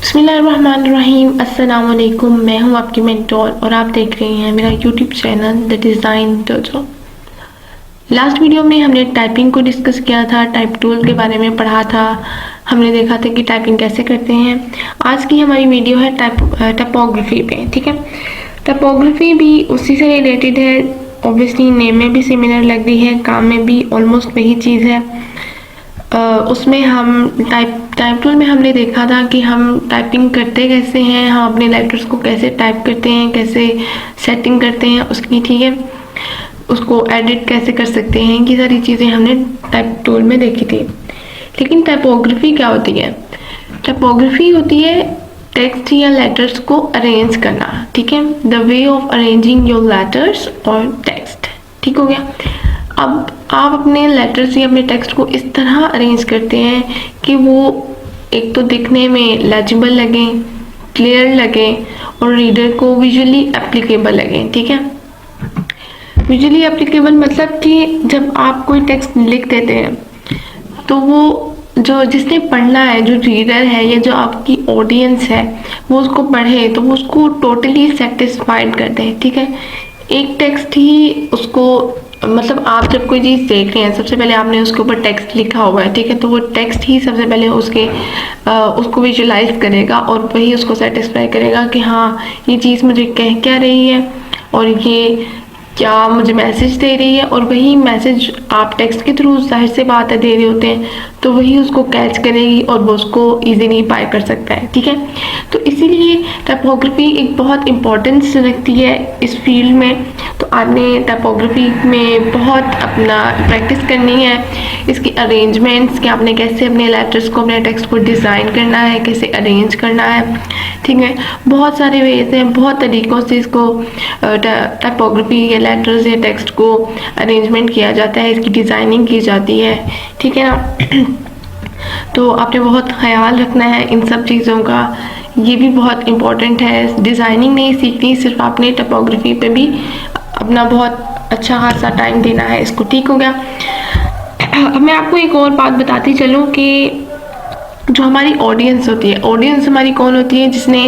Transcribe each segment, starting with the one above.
बिस्मिल्लाहिर्रहमानिर्रहीम। अस्सलाम वालेकुम। मैं हूं आपकी मेंटोर और आप देख रहे हैं मेरा YouTube channel the design dojo. Last video में हमने टाइपिंग को डिस्कस किया था, टाइप टूल के बारे में पढ़ा था। हमने देखा था कि टाइपिंग कैसे करते हैं। आज की हमारी वीडियो है टाइपोग्राफी पे। ठीक है, टाइपोग्राफी भी उसी से रिलेटेड है। ऑब्वियसली नेम में भी सिमिलर लग रही है, काम में भी ऑलमोस्ट वही चीज़ है। उसमें हम टाइप टूल में हमने देखा था कि हम टाइपिंग करते कैसे हैं, हम अपने लेटर्स को कैसे टाइप करते हैं, कैसे सेटिंग करते हैं उसकी। ठीक है, उसको एडिट कैसे कर सकते हैं, ये सारी चीज़ें हमने टाइप टूल में देखी थी। लेकिन टाइपोग्राफी क्या होती है? टाइपोग्राफी होती है टेक्स्ट या लेटर्स को अरेंज करना। ठीक है, the way of arranging your letters और टेक्स्ट। ठीक हो गया। अब आप अपने लेटर्स या अपने टेक्स्ट को इस तरह अरेंज करते हैं कि वो एक तो दिखने में लेजिबल लगे, क्लियर लगे और रीडर को विजुअली एप्लीकेबल लगे। ठीक है, विजुअली एप्लीकेबल मतलब कि जब आप कोई टेक्स्ट लिख देते हैं तो वो जो जिसने पढ़ना है, जो रीडर है या जो आपकी ऑडियंस है, वो उसको पढ़े तो वो उसको टोटली सेटिस्फाइड करते हैं। ठीक है, एक टेक्स्ट ही उसको, मतलब आप जब कोई चीज़ देख रहे हैं सबसे पहले आपने उसके ऊपर टेक्स्ट लिखा हुआ है। ठीक है, तो वो टेक्स्ट ही सबसे पहले उसको विजुलाइज करेगा और वही उसको सेटिस्फाई करेगा कि हाँ ये चीज़ मुझे कह क्या रही है और ये क्या मुझे मैसेज दे रही है। और वही मैसेज आप टेक्स्ट के थ्रू जाहिर से बात है दे रहे होते हैं, तो वही उसको कैच करेगी और वो उसको इजीली बाय कर सकता है। ठीक है, तो इसीलिए टाइपोग्राफी एक बहुत इम्पोर्टेंस रखती है इस फील्ड में। तो आपने टाइपोग्राफी में बहुत अपना प्रैक्टिस करनी है, इसकी अरेंजमेंट्स कि आपने कैसे अपने लेटर्स को, अपने टेक्स्ट को डिज़ाइन करना है, कैसे अरेंज करना है। ठीक है, बहुत सारे वेज हैं, बहुत तरीक़ों से इसको टाइपोग्राफी या लेटर्स या टेक्स्ट को अरेंजमेंट किया जाता है, इसकी डिज़ाइनिंग की जाती है। ठीक है ना, तो आपने बहुत ख्याल रखना है इन सब चीज़ों का। ये भी बहुत इम्पोर्टेंट है। डिज़ाइनिंग नहीं सीखनी, सिर्फ आपने टाइपोग्राफी पे भी अपना बहुत अच्छा खासा टाइम देना है इसको। ठीक हो गया। अब मैं आपको एक और बात बताती चलूँ कि जो हमारी ऑडियंस होती है, ऑडियंस हमारी कौन होती है? जिसने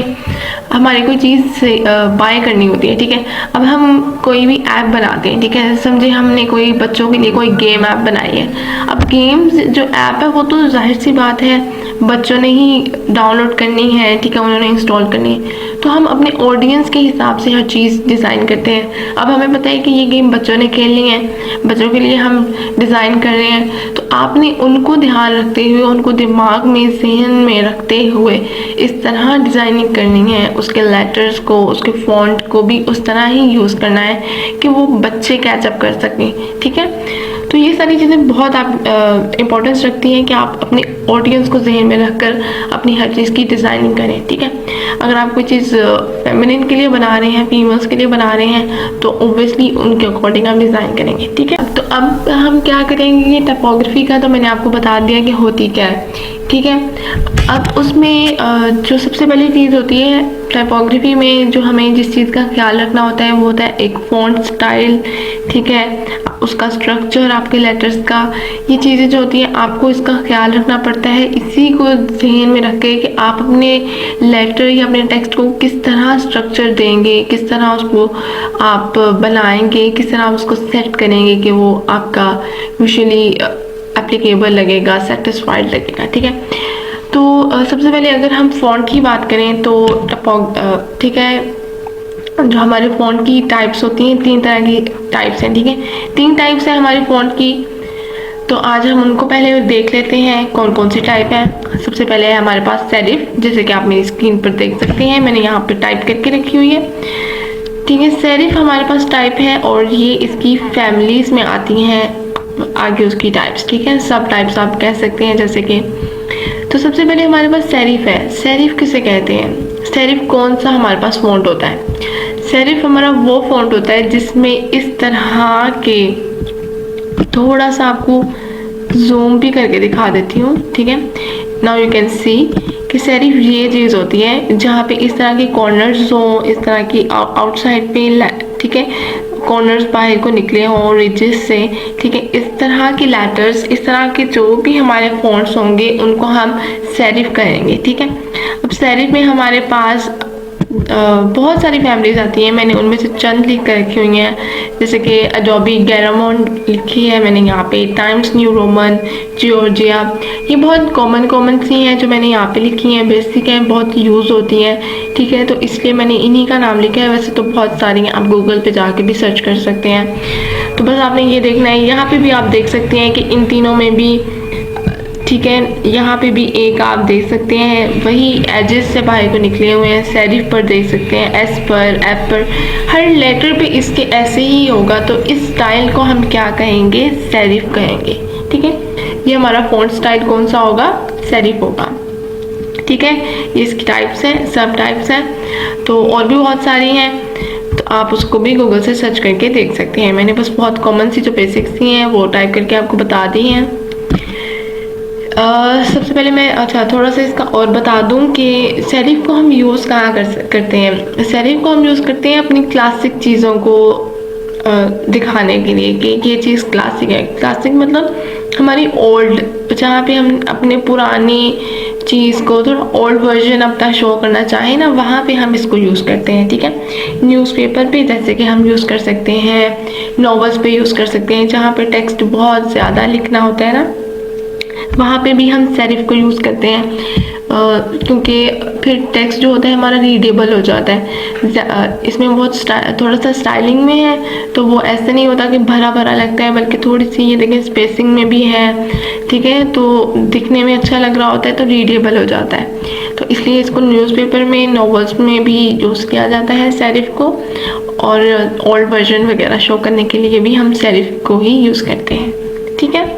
हमारी कोई चीज़ से बाय करनी होती है। ठीक है, अब हम कोई भी ऐप बनाते हैं। ठीक है, समझे हमने कोई बच्चों के लिए कोई गेम ऐप बनाई है। अब गेम्स जो ऐप है वो तो जाहिर सी बात है बच्चों ने ही डाउनलोड करनी है। ठीक है, उन्होंने इंस्टॉल करनी है। तो हम अपने ऑडियंस के हिसाब से हर चीज़ डिज़ाइन करते हैं। अब हमें पता है कि ये गेम बच्चों ने खेलनी है, बच्चों के लिए हम डिज़ाइन कर रहे हैं, तो आपने उनको ध्यान रखते हुए, उनको दिमाग में, जहन में रखते हुए इस तरह डिज़ाइनिंग करनी है। उसके लेटर्स को, उसके फॉन्ट को भी उस तरह ही यूज़ करना है कि वो बच्चे कैचअप कर सकें। ठीक है, तो ये सारी चीज़ें बहुत आप इम्पोर्टेंस रखती हैं कि आप अपने ऑडियंस को जहन में रखकर अपनी हर चीज़ की डिज़ाइनिंग करें। ठीक है, अगर आप कोई चीज़ फेमिनिन के लिए बना रहे हैं, फीमेल्स के लिए बना रहे हैं, तो ऑब्वियसली उनके अकॉर्डिंग आप डिज़ाइन करेंगे। ठीक है, तो अब हम क्या करेंगे, ये टाइपोग्राफी का तो मैंने आपको बता दिया कि होती क्या है। ठीक है, अब उसमें जो सबसे पहली चीज़ होती है टाइपोग्राफी में, जो हमें जिस चीज़ का ख्याल रखना होता है वो होता है एक फ़ॉन्ट स्टाइल। ठीक है, उसका स्ट्रक्चर, आपके लेटर्स का, ये चीज़ें जो होती हैं आपको इसका ख्याल रखना पड़ता है। इसी को ध्यान में रख के कि आप अपने लेटर या अपने टेक्स्ट को किस तरह स्ट्रक्चर देंगे, किस तरह उसको आप बनाएंगे, किस तरह उसको सेट करेंगे कि वो आपका विजुअली एप्लीकेबल लगेगा, सेटिस्फाइड लगेगा। ठीक है, तो सबसे पहले अगर हम फ़ॉन्ट की बात करें तो ठीक है, जो हमारे फ़ॉन्ट की टाइप्स होती हैं, 3 तरह की टाइप्स हैं। ठीक है, 3 टाइप्स हैं हमारी फ़ॉन्ट की। तो आज हम उनको पहले देख लेते हैं कौन कौन सी टाइप है। सबसे पहले है हमारे पास सेरिफ, जैसे कि आप मेरी स्क्रीन पर देख सकते हैं, मैंने यहाँ पे टाइप करके रखी हुई है। ठीक है, सेरिफ हमारे पास टाइप है और ये इसकी फैमिलीज़ में आती हैं आगे उसकी टाइप्स। ठीक है, सब टाइप्स आप कह सकते हैं जैसे कि। तो सबसे पहले हमारे पास सेरिफ है। सेरिफ किसे कहते हैं? सेरिफ कौन सा हमारे पास फ़ॉन्ट होता है? सेरिफ हमारा वो फ़ॉन्ट होता है जिसमें इस तरह के, थोड़ा सा आपको जूम भी करके दिखा देती हूँ। ठीक है, नाउ यू कैन सी कि सेरिफ ये चीज़ होती है जहाँ पे इस तरह के कॉर्नर्स हों, इस तरह की आउटसाइड पे, ठीक है, कॉर्नर्स बाहर को निकले हों रिजेस से। ठीक है, इस तरह के लेटर्स, इस तरह के जो भी हमारे फॉन्ट्स होंगे उनको हम सेरिफ कहेंगे। ठीक है, अब सेरिफ में हमारे पास बहुत सारी फैमिलीज आती हैं, मैंने उनमें से चंद लिख कर रखी हुई हैं, जैसे कि अडोबी गैरामोंट लिखी है मैंने यहाँ पे, टाइम्स न्यू रोमन, जॉर्जिया, ये बहुत कॉमन सी हैं जो मैंने यहाँ पे लिखी हैं, बेसिक हैं, बहुत यूज़ होती हैं, ठीक है, तो इसलिए मैंने इन्हीं का नाम लिखा है। वैसे तो बहुत सारी हैं, आप गूगल पे जाके भी सर्च कर सकते हैं, तो बस आपने ये देखना है। यहाँ पे भी आप देख सकते हैं कि इन तीनों में भी, ठीक है, यहाँ पे भी एक आप देख सकते हैं वही एजेस से बाहर को निकले हुए हैं। सेरिफ पर देख सकते हैं, एस पर, एफ पर, हर लेटर पे इसके ऐसे ही होगा, तो इस स्टाइल को हम क्या कहेंगे, सेरिफ कहेंगे, ठीक है। ये हमारा फॉन्ट स्टाइल कौन सा होगा, सेरिफ होगा, ठीक है। ये इसकी टाइप्स हैं, सब टाइप्स हैं, तो और भी बहुत सारी हैं, तो आप उसको भी गूगल से सर्च करके देख सकते हैं। मैंने बस बहुत कॉमन सी जो बेसिक्स सी हैं वो टाइप करके आपको बता दी हैं। सबसे पहले मैं थोड़ा सा इसका और बता दूं कि सेरिफ को हम यूज़ कहाँ करते हैं। सेरिफ को हम यूज़ करते हैं अपनी क्लासिक चीज़ों को दिखाने के लिए कि ये चीज़ क्लासिक है। क्लासिक मतलब हमारी ओल्ड, जहाँ पे हम अपने पुरानी चीज़ को थोड़ा ओल्ड वर्जन अपना शो करना चाहें ना, वहाँ पे हम इसको यूज़ करते हैं, ठीक है। न्यूज़पेपर पे जैसे कि हम यूज़ कर सकते हैं, नॉवेल्स पे यूज़ कर सकते हैं, जहाँ पे टेक्स्ट बहुत ज़्यादा लिखना होता है ना, वहाँ पे भी हम सेरिफ को यूज़ करते हैं, क्योंकि फिर टेक्स्ट जो होता है हमारा रीडेबल हो जाता है। इसमें बहुत थोड़ा सा स्टाइलिंग में है, तो वो ऐसे नहीं होता कि भरा भरा लगता है, बल्कि थोड़ी सी ये देखें स्पेसिंग में भी है, ठीक है, तो दिखने में अच्छा लग रहा होता है, तो रीडेबल हो जाता है। तो इसलिए इसको न्यूज़पेपर में, नॉवेल्स में भी यूज़ किया जाता है सेरिफ को, और ओल्ड वर्जन वगैरह शो करने के लिए भी हम सेरिफ को ही यूज़ करते हैं, ठीक है।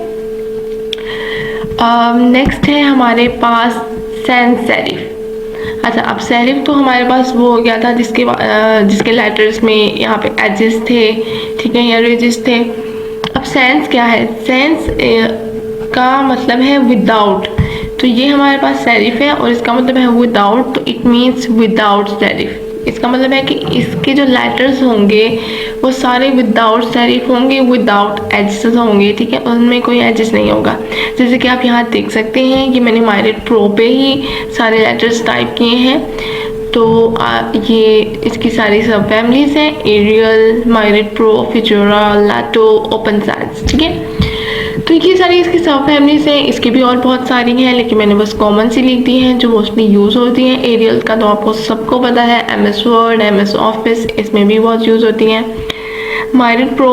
नेक्स्ट है हमारे पास सैंस सेरिफ। अच्छा, अब सेरिफ तो हमारे पास वो हो गया था जिसके लेटर्स में यहाँ पे एजेस थे, ठीक है, या रेजेस थे। अब सैंस क्या है, सैंस का मतलब है विदाउट, तो ये हमारे पास सेरिफ है और इसका मतलब है विदाउट, तो इट मीन्स विदाउट सेरिफ। इसका मतलब है कि इसके जो लेटर्स होंगे वो सारे विदाउट सेरिफ होंगे, विदाउट एजेस होंगे, ठीक है, उनमें कोई एजेस नहीं होगा। जैसे कि आप यहाँ देख सकते हैं कि मैंने मायरेट प्रो पे ही सारे लेटर्स टाइप किए हैं, तो ये इसकी सारी सब फैमिलीज हैं, एरियल, मायरेट प्रो, फिजोरा, लाटो, ओपन सैंस, ठीक है। तो ये सारी इसकी सब फैमिलीज हैं, इसकी भी और बहुत सारी हैं, लेकिन मैंने बस कॉमन सी लिख दी हैं जो मोस्टली यूज़ होती हैं। एरियल का तो आपको सबको पता है, MS वर्ड, MS ऑफिस, इसमें भी बहुत यूज़ होती हैं। मायरेट प्रो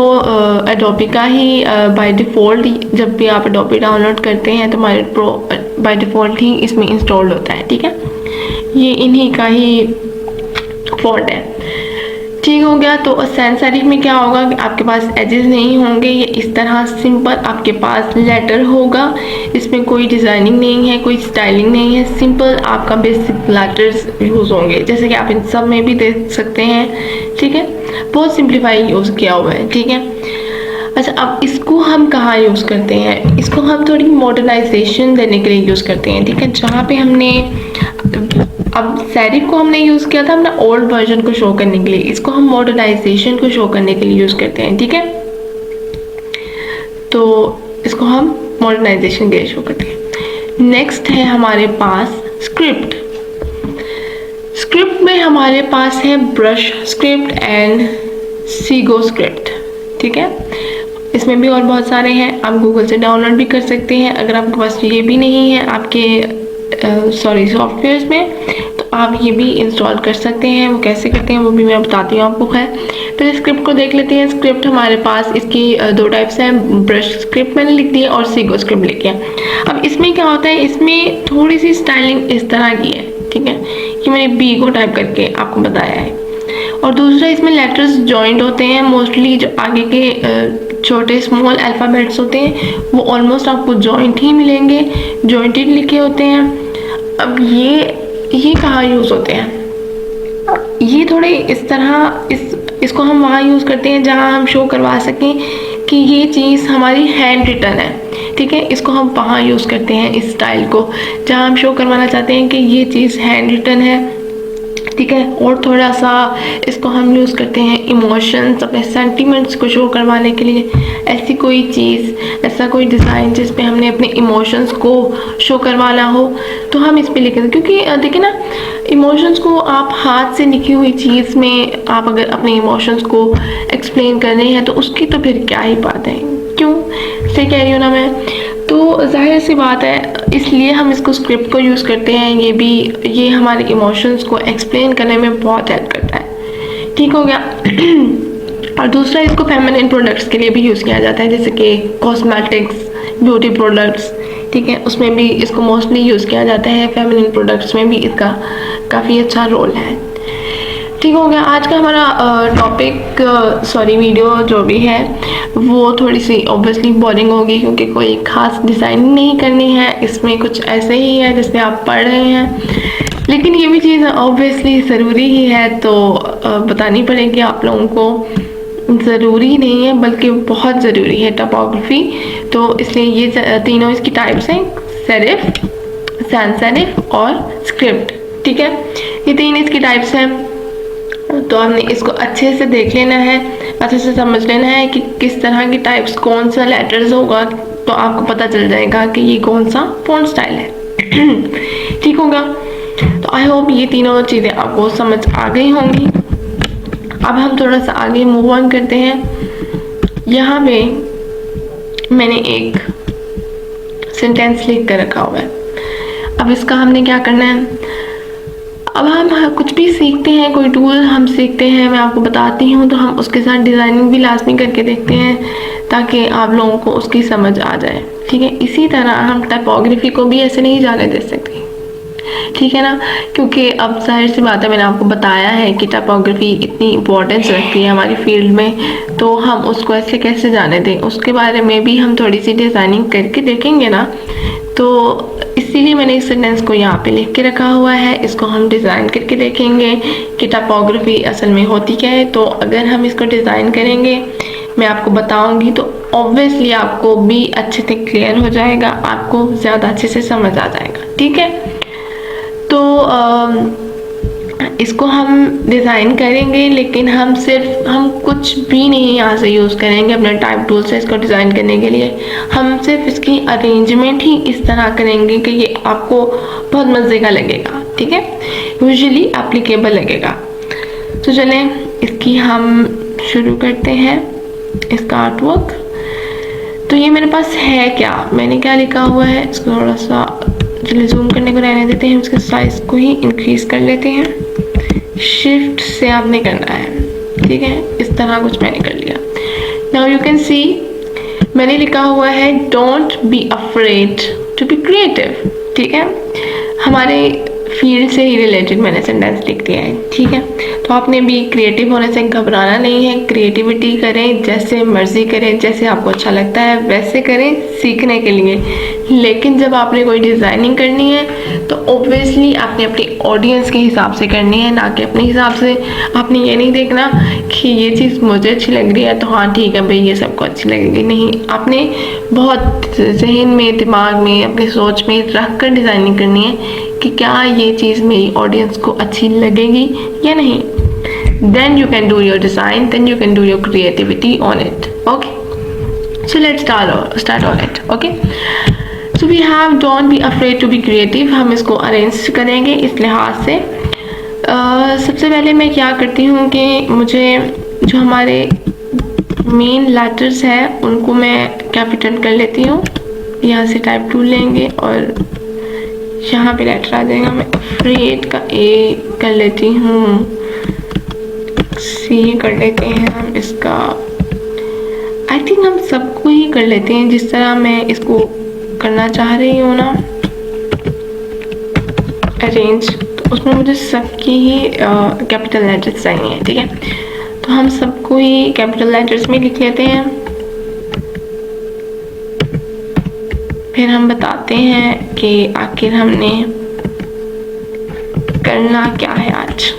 एडोबी का ही बाय डिफ़ॉल्ट, जब भी आप एडोबी डाउनलोड करते हैं तो मायरेट प्रो बाय डिफ़ॉल्ट ही इसमें इंस्टॉल्ड होता है, ठीक है, ये इन्हीं का ही फॉल्ट है, ठीक हो गया। तो सैंस सेरिफ में क्या होगा कि आपके पास एजेस नहीं होंगे, ये इस तरह सिंपल आपके पास लेटर होगा, इसमें कोई डिज़ाइनिंग नहीं है, कोई स्टाइलिंग नहीं है, सिंपल आपका बेसिक लेटर्स यूज़ होंगे, जैसे कि आप इन सब में भी देख सकते हैं, ठीक है, बहुत सिंप्लीफाई यूज़ किया हुआ है, ठीक है। अच्छा, अब इसको हम कहाँ यूज़ करते हैं, इसको हम थोड़ी मॉडर्नाइजेशन देने के लिए यूज़ करते हैं, ठीक है। जहाँ पे हमने अब सेरिफ को हमने यूज़ किया था अपना ओल्ड वर्जन को शो करने के लिए, इसको हम मॉडर्नाइजेशन को शो करने के लिए यूज़ करते हैं, ठीक है। तो इसको हम मॉडर्नाइजेशन के लिए शो करते हैं। नेक्स्ट है हमारे पास स्क्रिप्ट। स्क्रिप्ट में हमारे पास है ब्रश स्क्रिप्ट एंड सीगो स्क्रिप्ट, ठीक है। इसमें भी और बहुत सारे हैं, आप गूगल से डाउनलोड भी कर सकते हैं। अगर आपके पास ये भी नहीं है आपके सॉफ्टवेयर्स में, तो आप ये भी इंस्टॉल कर सकते हैं। वो कैसे करते हैं वो भी मैं बताती हूँ आपको। है तो स्क्रिप्ट को देख लेते हैं। स्क्रिप्ट हमारे पास इसकी दो टाइप्स हैं, ब्रश स्क्रिप्ट मैंने लिख दी है और सीगो स्क्रिप्ट लिखी है। अब इसमें क्या होता है, इसमें थोड़ी सी स्टाइलिंग इस तरह की है, ठीक है, कि मैंने बी को टाइप करके आपको बताया है। और दूसरा, इसमें लेटर्स जॉइंट होते हैं, मोस्टली जो आगे के छोटे स्मॉल अल्फ़ाबेट्स होते हैं वो ऑलमोस्ट आपको जॉइंट ही मिलेंगे, जॉइंटेड लिखे होते हैं। अब ये कहाँ यूज़ होते हैं, ये थोड़े इस तरह, इसको हम वहाँ यूज़ करते हैं जहाँ हम शो करवा सकें कि ये चीज़ हमारी हैंड रिटन है, ठीक है। इसको हम वहाँ यूज़ करते हैं इस स्टाइल को, जहाँ हम शो करवाना चाहते हैं कि ये चीज़ हैंड रिटन है, ठीक है। और थोड़ा सा इसको हम यूज़ करते हैं इमोशंस, अपने सेंटिमेंट्स को शो करवाने के लिए। ऐसी कोई चीज़, ऐसा कोई डिज़ाइन जिस पे हमने अपने इमोशंस को शो करवाना हो तो हम इस पे लिखें, क्योंकि देखिए ना, इमोशंस को आप हाथ से लिखी हुई चीज़ में आप अगर अपने इमोशंस को एक्सप्लेन कर रहे हैं तो उसकी तो फिर क्या ही बात है, क्यों, सही कह रही हूँ ना मैं। तो जाहिर सी बात है, इसलिए हम इसको स्क्रिप्ट को यूज़ करते हैं। ये हमारे इमोशंस को एक्सप्लेन करने में बहुत हेल्प करता है, ठीक हो गया। और दूसरा, इसको फेमिनिन प्रोडक्ट्स के लिए भी यूज़ किया जाता है, जैसे कि कॉस्मेटिक्स, ब्यूटी प्रोडक्ट्स, ठीक है, उसमें भी इसको मोस्टली यूज़ किया जाता है। फेमिनिन प्रोडक्ट्स में भी इसका काफ़ी अच्छा रोल है, ठीक हो गया। आज का हमारा टॉपिक, वीडियो जो भी है वो थोड़ी सी ऑब्वियसली बोरिंग होगी, क्योंकि कोई ख़ास डिज़ाइन नहीं करनी है इसमें, कुछ ऐसे ही है जैसे आप पढ़ रहे हैं। लेकिन ये भी चीज़ ऑब्वियसली ज़रूरी ही है, तो बतानी पड़ेगी आप लोगों को। ज़रूरी नहीं है बल्कि बहुत ज़रूरी है टाइपोग्राफी, तो इसलिए ये तीनों इसकी टाइप्स हैं, सेरिफ, सैंस सेरिफ और स्क्रिप्ट, ठीक है। ये तीन इसकी टाइप्स हैं, तो हमने इसको अच्छे से देख लेना है, अच्छे से समझ लेना है कि किस तरह की टाइप्स, कौन सा लेटर्स होगा, तो आपको पता चल जाएगा कि ये कौन सा फ़ॉन्ट स्टाइल है, ठीक होगा। तो आई होप ये तीनों चीज़ें आपको समझ आ गई होंगी। अब हम थोड़ा सा आगे मूव ऑन करते हैं। यहाँ पे मैंने एक सेंटेंस लिख कर रखा हुआ है। अब इसका हमने क्या करना है, अब हम कुछ भी सीखते हैं, कोई टूल हम सीखते हैं, मैं आपको बताती हूँ, तो हम उसके साथ डिज़ाइनिंग भी लाजमी करके देखते हैं ताकि आप लोगों को उसकी समझ आ जाए, ठीक है। इसी तरह हम टाइपोग्राफी को भी ऐसे नहीं जाने दे सकते, ठीक है ना, क्योंकि अब जाहिर सी बात है, मैंने आपको बताया है कि टाइपोग्राफी इतनी इम्पोर्टेंस रखती है हमारी फील्ड में, तो हम उसको ऐसे कैसे जाने दें। उसके बारे में भी हम थोड़ी सी डिज़ाइनिंग करके देखेंगे ना, तो इसीलिए मैंने इस सेंटेंस को यहाँ पे लिख के रखा हुआ है। इसको हम डिज़ाइन करके देखेंगे कि टाइपोग्राफी असल में होती क्या है। तो अगर हम इसको डिज़ाइन करेंगे, मैं आपको बताऊंगी, तो ऑब्वियसली आपको भी अच्छे से क्लियर हो जाएगा, आपको ज़्यादा अच्छे से समझ आ जाएगा, ठीक है। तो इसको हम डिज़ाइन करेंगे, लेकिन हम कुछ भी नहीं यहाँ से यूज़ करेंगे अपने टाइप टूल से इसको डिज़ाइन करने के लिए। हम सिर्फ इसकी अरेंजमेंट ही इस तरह करेंगे कि ये आपको बहुत मज़े का लगेगा, ठीक है, यूजुअली एप्लीकेबल लगेगा। तो चलें इसकी हम शुरू करते हैं, इसका आर्टवर्क। तो ये मेरे पास है क्या, मैंने क्या लिखा हुआ है, इसको थोड़ा सा चलिए जूम करने को रहने देते हैं, उसके साइज़ को ही इंक्रीज़ कर लेते हैं। शिफ्ट से आपने करना है, ठीक है, इस तरह कुछ मैंने कर लिया। नाउ यू कैन सी मैंने लिखा हुआ है don't be afraid to be creative, ठीक है, हमारे फील्ड से ही रिलेटेड मैंने सेंटेंस लिख दिया है, ठीक है। तो आपने भी क्रिएटिव होने से घबराना नहीं है, क्रिएटिविटी करें, जैसे मर्जी करें, जैसे आपको अच्छा लगता है वैसे करें सीखने के लिए। लेकिन जब आपने कोई डिज़ाइनिंग करनी है तो ऑब्वियसली आपने अपनी ऑडियंस के हिसाब से करनी है, ना कि अपने हिसाब से। आपने ये नहीं देखना कि ये चीज़ मुझे अच्छी लग रही है तो हाँ ठीक है भाई ये सबको अच्छी लगेगी, नहीं, आपने बहुत जहन में, दिमाग में, अपनी सोच में रख कर डिज़ाइनिंग करनी है कि क्या ये चीज़ मेरी ऑडियंस को अच्छी लगेगी या नहीं। Then you can do your design, then you can do your creativity on it. Okay, so let's start on it. Okay, so we have don't be afraid to be creative. हम इसको arrange करेंगे इस लिहाज से। सबसे पहले मैं क्या करती हूँ कि मुझे जो हमारे मेन लेटर्स हैं उनको मैं कैपिटल कर लेती हूँ। यहाँ से टाइप टूल लेंगे और यहाँ पे लेटर आ जाएगा। मैं अफ्रेड का ए कर लेती हूँ, सी कर लेते हैं हम इसका। आई थिंक हम सबको ही कर लेते हैं जिस तरह मैं इसको करना चाह रही हूँ ना अरेंज, तो उसमें मुझे सबकी ही कैपिटल लेटर्स चाहिए, ठीक है। तो हम सबको ही कैपिटल लेटर्स में लिख लेते हैं, फिर हम बताते हैं कि आखिर हमने करना क्या है आज।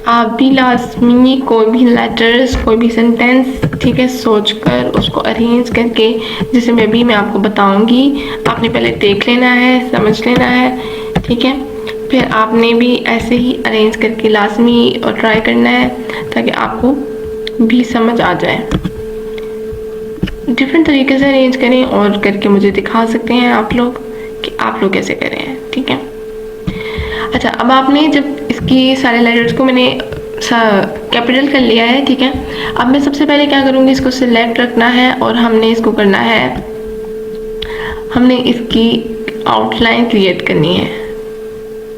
आप भी लाजमी कोई भी लेटर्स, कोई भी सेंटेंस ठीक है, सोचकर उसको अरेंज करके, जैसे मैं आपको बताऊंगी, आपने पहले देख लेना है, समझ लेना है, ठीक है। फिर आपने भी ऐसे ही अरेंज करके लाजमी और ट्राई करना है ताकि आपको भी समझ आ जाए। डिफरेंट तरीके से अरेंज करें और करके मुझे दिखा सकते हैं आप लोग कि आप लोग कैसे कर रहे हैं, ठीक है। अच्छा, अब आपने जब इसकी सारे लेटर्स को मैंने कैपिटल कर लिया है, ठीक है। अब मैं सबसे पहले क्या करूँगी, इसको सिलेक्ट रखना है और हमने इसको करना है, हमने इसकी आउटलाइन क्रिएट करनी है,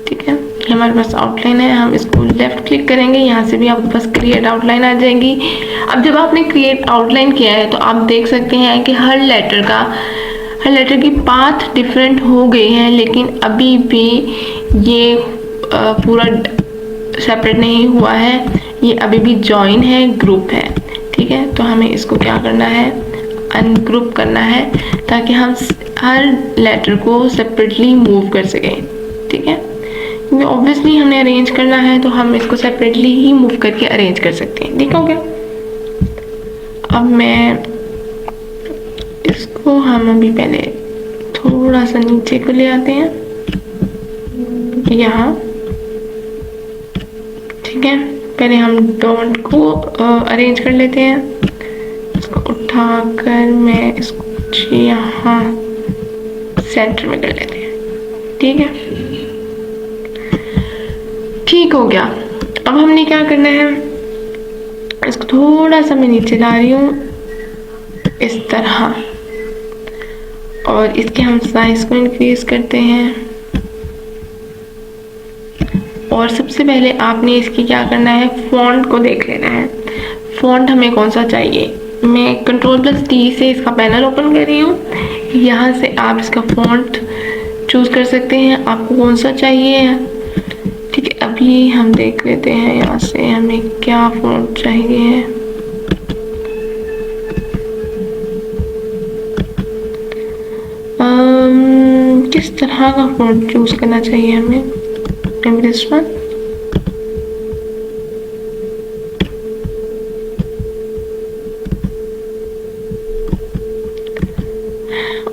ठीक है। हमारे पास आउटलाइन है, हम इसको लेफ्ट क्लिक करेंगे, यहाँ से भी आपके पास क्रिएट आउटलाइन आ जाएगी। अब जब आपने क्रिएट आउटलाइन किया है तो आप देख सकते हैं कि हर लेटर की पाथ डिफरेंट हो गई है, लेकिन अभी भी ये पूरा सेपरेट नहीं हुआ है, ये अभी भी जॉइन है, ग्रुप है, ठीक है। तो हमें इसको क्या करना है, अनग्रुप करना है ताकि हम हर लेटर को सेपरेटली मूव कर सकें, ठीक है। क्योंकि ऑब्वियसली हमने अरेंज करना है तो हम इसको सेपरेटली ही मूव करके अरेंज कर सकते हैं, ठीक हो गया। अब मैं इसको, हम अभी पहले थोड़ा सा नीचे को ले आते हैं यहाँ, ठीक है। पहले हम डॉट को अरेंज कर लेते हैं, इसको उठाकर मैं इसको यहाँ सेंटर में कर लेते हैं, ठीक है। ठीक हो गया। अब हमने क्या करना है, इसको थोड़ा सा मैं नीचे ला रही हूँ इस तरह, और इसके हम साइज को इंक्रीज करते हैं। और सबसे पहले आपने इसकी क्या करना है, फॉन्ट को देख लेना है, फॉन्ट हमें कौन सा चाहिए। मैं Ctrl+T से इसका पैनल ओपन कर रही हूँ, यहाँ से आप इसका फॉन्ट चूज कर सकते हैं, आपको कौन सा चाहिए, ठीक है। अभी हम देख लेते हैं यहाँ से हमें क्या फॉन्ट चाहिए। किस तरह का फॉन्ट चूज करना चाहिए हमें, maybe this one,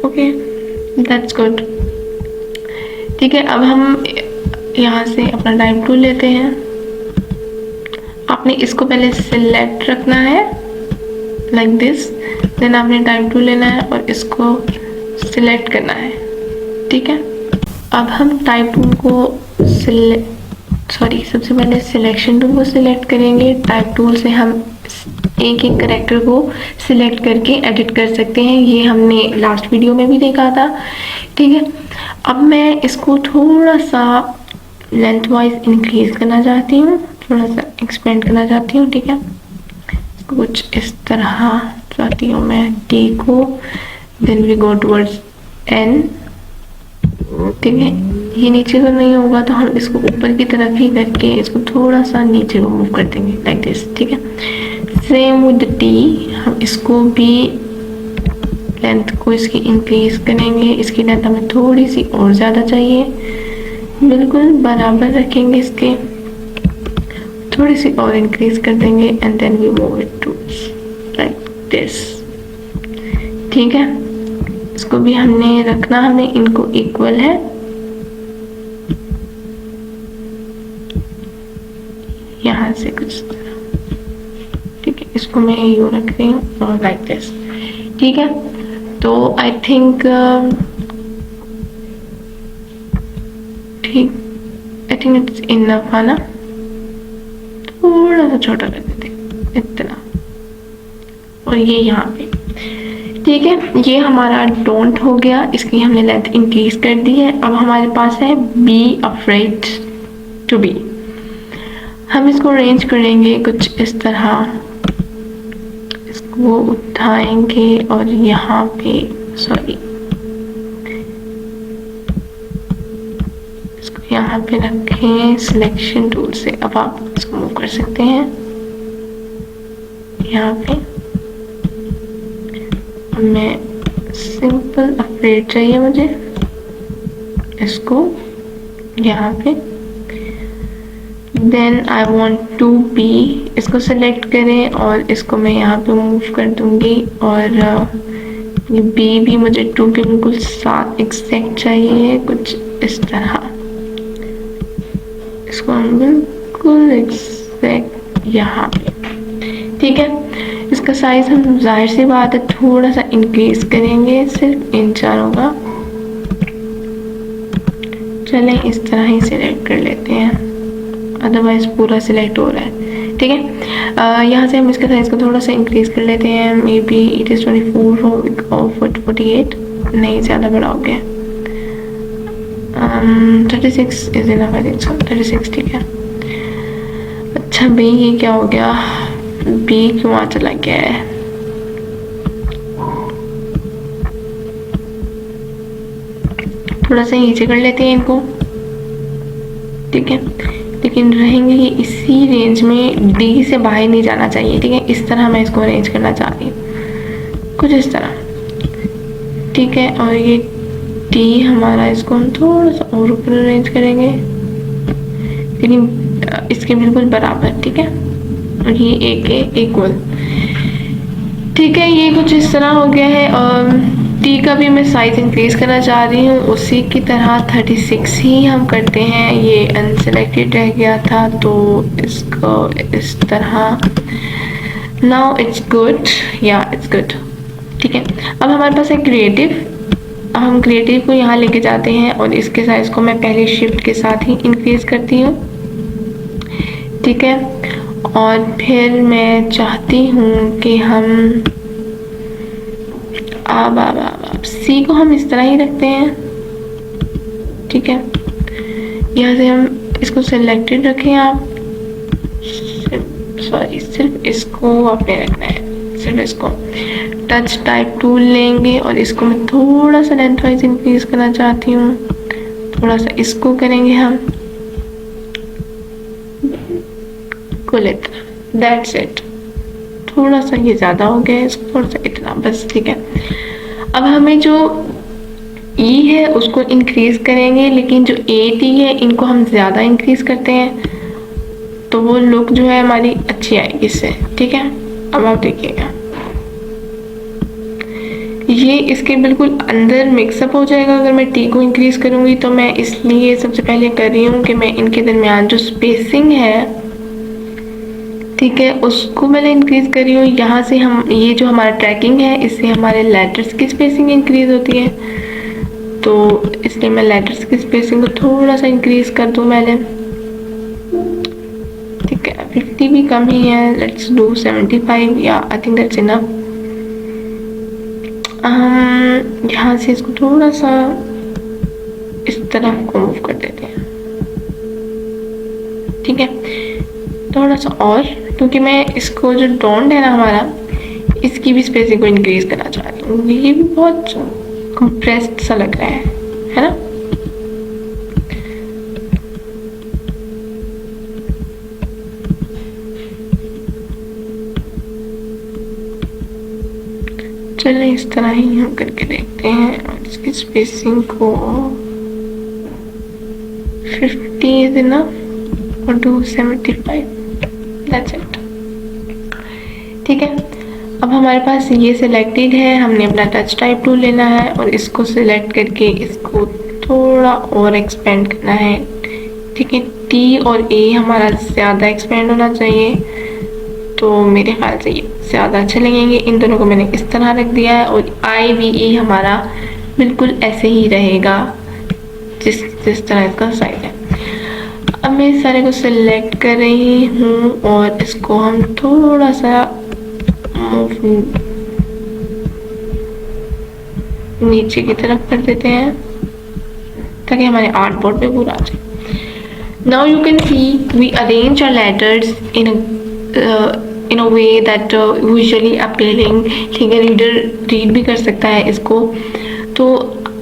okay, that's good, ठीक है। अब हम यहाँ से अपना टाइप टूल लेते हैं, आपने इसको पहले सिलेक्ट रखना है लाइक दिस, देन आपने टाइप टूल लेना है और इसको सिलेक्ट करना है, ठीक है। अब हम टाइप टूल को सबसे पहले सिलेक्शन टूल को सिलेक्ट करेंगे। टाइप टूल से हम एक एक कैरेक्टर को सिलेक्ट करके एडिट कर सकते हैं, ये हमने लास्ट वीडियो में भी देखा था, ठीक है। अब मैं इसको थोड़ा सा लेंथ वाइज इंक्रीज करना चाहती हूँ, थोड़ा सा एक्सपेंड करना चाहती हूँ, ठीक है। कुछ इस तरह चाहती हूँ मैं टी को, then we go towards N, ठीक है। ये नीचे को नहीं होगा तो हम इसको ऊपर की तरफ ही करके इसको थोड़ा सा नीचे को मूव कर देंगे लाइक दिस, ठीक है। सेम विद टी, हम इसको भी लेंथ को इसकी इंक्रीज करेंगे, इसकी लेंथ हमें थोड़ी सी और ज़्यादा चाहिए, बिल्कुल बराबर रखेंगे, इसके थोड़ी सी और इंक्रीज कर देंगे and then we move it to like this, ठीक है। इसको भी हमने रखना, हमें इनको इक्वल है, यहाँ से कुछ, ठीक है। इसको मैं यूँ रख रही हूँ और लाइक दिस, ठीक है। तो आई थिंक इट्स इनफ है ना, थोड़ा सा छोटा कर देते इतना, और ये यहाँ पे, ठीक है। ये हमारा डोंट हो गया, इसकी हमने लेंथ इंक्रीज कर दी है। अब हमारे पास है बी अफ्रेड टू बी, हम इसको अरेंज करेंगे कुछ इस तरह, इसको उठाएंगे और यहाँ पे इसको यहाँ पे रखें सिलेक्शन टूल से। अब आप इसको मूव कर सकते हैं यहाँ पे। अब मैं सिंपल अफ्रेड चाहिए मुझे, इसको यहाँ पे then I want to be, इसको सेलेक्ट करें और इसको मैं यहाँ पे मूव कर दूँगी और ये बी भी मुझे 2 के बिल्कुल साथ एग्जैक्ट चाहिए, कुछ इस तरह। इसको हम बिल्कुल एग्जैक्ट यहाँ पे, ठीक है। इसका साइज हम जाहिर सी बात है थोड़ा सा इंक्रीज करेंगे, सिर्फ इन चारों का। चलें इस तरह ही सिलेक्ट कर लेते हैं, अदरवाइज पूरा सिलेक्ट हो रहा है, ठीक है। यहाँ से हम इसका साइज को थोड़ा सा इंक्रीज कर लेते हैं, मे बी इट इज़ 24 और 48, नहीं ज़्यादा बड़ा हो गया। 36 is enough, I think so 36, ठीक है। अच्छा भाई ये क्या हो गया, बी क्यों वहाँ चला गया है? थोड़ा सा नीचे कर लेते हैं इनको, ठीक है। लेकिन रहेंगे ये इसी रेंज में, डी से बाहर नहीं जाना चाहिए, ठीक है। इस तरह मैं इसको अरेंज करना चाह रही हूँ, कुछ इस तरह, ठीक है। और ये डी हमारा, इसको हम थोड़ा सा और ऊपर अरेंज करेंगे, लेकिन इसके बिल्कुल बराबर, ठीक है। और ये एक है इक्वल, ठीक है। ये कुछ इस तरह हो गया है। और टी का भी मैं साइज इंक्रीज करना चाह रही हूँ, उसी की तरह 36 ही हम करते हैं। ये अनसेलेक्टेड रह गया था तो इसको इस तरह, नाउ इट्स गुड, या इट्स गुड, ठीक है। अब हमारे पास है क्रिएटिव, हम क्रिएटिव को यहाँ लेके जाते हैं और इसके साइज को मैं पहले शिफ्ट के साथ ही इंक्रीज करती हूँ, ठीक है। और फिर मैं चाहती हूँ कि हम अब सी को हम इस तरह ही रखते हैं, ठीक है। यहाँ से हम इसको सिलेक्टेड रखें, आप सिर्फ इसको आपने रखना है, सिर्फ इसको। टच टाइप टूल लेंगे और इसको मैं थोड़ा सा लेंथ वाइज इंक्रीज करना चाहती हूँ, थोड़ा सा इसको करेंगे हम, कुल इतना, दैट्स इट। थोड़ा सा ये ज़्यादा हो गया है, इसको थोड़ा सा इतना, बस, ठीक है। अब हमें जो ई है उसको इंक्रीज करेंगे, लेकिन जो ए टी है इनको हम ज़्यादा इंक्रीज करते हैं तो वो लुक जो है हमारी अच्छी आएगी इससे, ठीक है। अब आप देखिएगा ये इसके बिल्कुल अंदर मिक्सअप हो जाएगा अगर मैं टी को इंक्रीज करूँगी। तो मैं इसलिए सबसे पहले कर रही हूँ कि मैं इनके दरमियान जो स्पेसिंग है, ठीक है, उसको मैंने इंक्रीज करी हूँ। यहाँ से हम ये जो हमारा ट्रैकिंग है इससे हमारे लेटर्स की स्पेसिंग इंक्रीज होती है, तो इसलिए मैं लेटर्स की स्पेसिंग को थोड़ा सा इंक्रीज कर दूँ पहले, ठीक है। 50 भी कम ही है, लेट्स डू 75, या आई थिंक दैट्स इनफ। यहाँ से इसको थोड़ा सा इस तरफ को मूव कर देते हैं, ठीक है, थोड़ा सा और, क्योंकि मैं इसको जो डॉन्ट है ना हमारा, इसकी भी स्पेसिंग को इंक्रीज करना चाह रही हूँ। ये भी बहुत कंप्रेस्ड सा लग रहा है ना। चलिए इस तरह ही हम करके देखते हैं और इसकी स्पेसिंग को 50 इज इनफ और डू 75, दैट्स इट, ठीक है। अब हमारे पास ये सिलेक्टेड है, हमने अपना टच टाइप टूल लेना है और इसको सिलेक्ट करके इसको थोड़ा और एक्सपेंड करना है, ठीक है। टी और ए हमारा ज़्यादा एक्सपेंड होना चाहिए, तो मेरे ख्याल से ये ज़्यादा अच्छे लगेंगे। इन दोनों को मैंने इस तरह रख दिया है और आई वी ई हमारा बिल्कुल ऐसे ही रहेगा जिस तरह इसका साइज है। अब मैं इस सारे को सिलेक्ट कर रही हूँ और इसको हम थोड़ा सा नीचे की तरफ कर देते हैं ताकि हमारे आर्ट बोर्ड पे पूरा आ जाए। Now you can see we arrange our letters in a way that visually appealing, ठीक है, रीडर रीड भी कर सकता है इसको। तो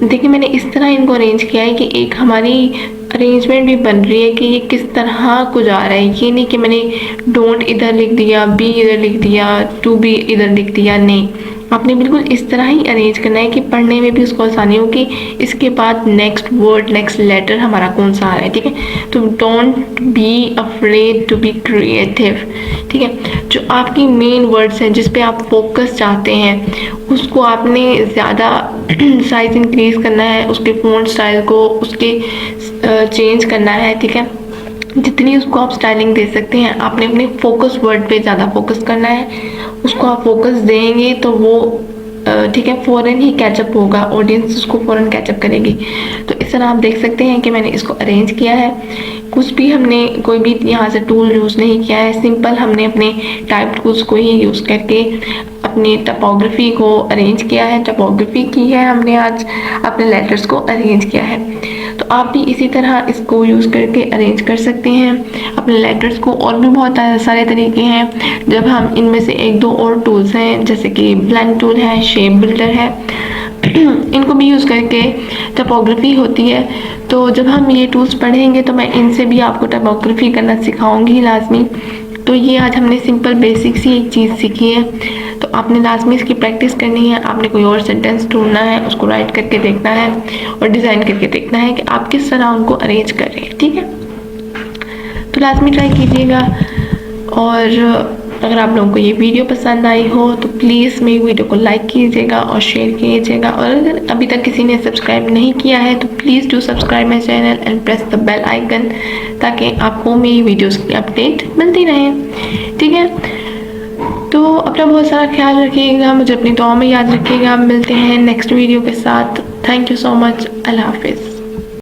देखिए मैंने इस तरह इनको अरेंज किया है कि एक हमारी अरेंजमेंट भी बन रही है कि ये किस तरह को जा रहा है। ये नहीं कि मैंने डोंट इधर लिख दिया, बी इधर लिख दिया, टू बी इधर लिख दिया, नहीं, आपने बिल्कुल इस तरह ही अरेंज करना है कि पढ़ने में भी उसको आसानी हो कि इसके बाद नेक्स्ट वर्ड नेक्स्ट लेटर हमारा कौन सा आ रहा है। ठीक है, तो don't be afraid to be creative. ठीक है, जो आपकी मेन वर्ड्स हैं जिस पे आप फोकस चाहते हैं उसको आपने ज़्यादा साइज इंक्रीज करना है, उसके फ़ॉन्ट स्टाइल को उसके चेंज करना है। ठीक है, जितनी उसको आप स्टाइलिंग दे सकते हैं आपने अपने फोकस वर्ड पे ज़्यादा फोकस करना है। उसको आप फोकस देंगे तो वो ठीक है फ़ौरन ही कैचअप होगा, ऑडियंस उसको फ़ौरन कैचअप करेगी। तो इस तरह आप देख सकते हैं कि मैंने इसको अरेंज किया है। कुछ भी हमने कोई भी यहाँ से टूल यूज़ नहीं किया है, सिंपल हमने अपने टाइप टूल्स को ही यूज़ करके अपनी टपोग्राफी को अरेंज किया है। टपोग्राफी की है हमने आज, अपने लेटर्स को अरेंज किया है। तो आप भी इसी तरह इसको यूज़ करके अरेंज कर सकते हैं अपने लेटर्स को। और भी बहुत सारे तरीके हैं जब हम इनमें से एक दो और टूल्स हैं जैसे कि ब्लेंड टूल है, शेप बिल्डर है, इनको भी यूज़ करके टपोग्राफी होती है। तो जब हम ये टूल्स पढ़ेंगे तो मैं इनसे भी आपको टपोग्राफी करना सिखाऊंगी लाजमी। तो ये आज हमने सिंपल बेसिक सी एक चीज़ सीखी है, तो आपने लाजमी इसकी प्रैक्टिस करनी है। आपने कोई और सेंटेंस ढूंढना है, उसको राइट करके देखना है और डिज़ाइन करके देखना है कि आप किस तरह उनको अरेंज कर रहे हैं। ठीक है, तो लाजमी ट्राई कीजिएगा। और अगर आप लोगों को ये वीडियो पसंद आई हो तो प्लीज़ मेरी वीडियो को लाइक कीजिएगा और शेयर कीजिएगा। और अगर अभी तक किसी ने सब्सक्राइब नहीं किया है तो please do subscribe my channel and press the bell icon, ताकि आपको मेरी वीडियोस की अपडेट मिलती रहे। ठीक है, तो अपना बहुत सारा ख्याल रखिएगा, मुझे अपनी दुआ में याद रखिएगा। मिलते हैं नेक्स्ट वीडियो के साथ। Thank you so much. अल्लाह हाफिज़।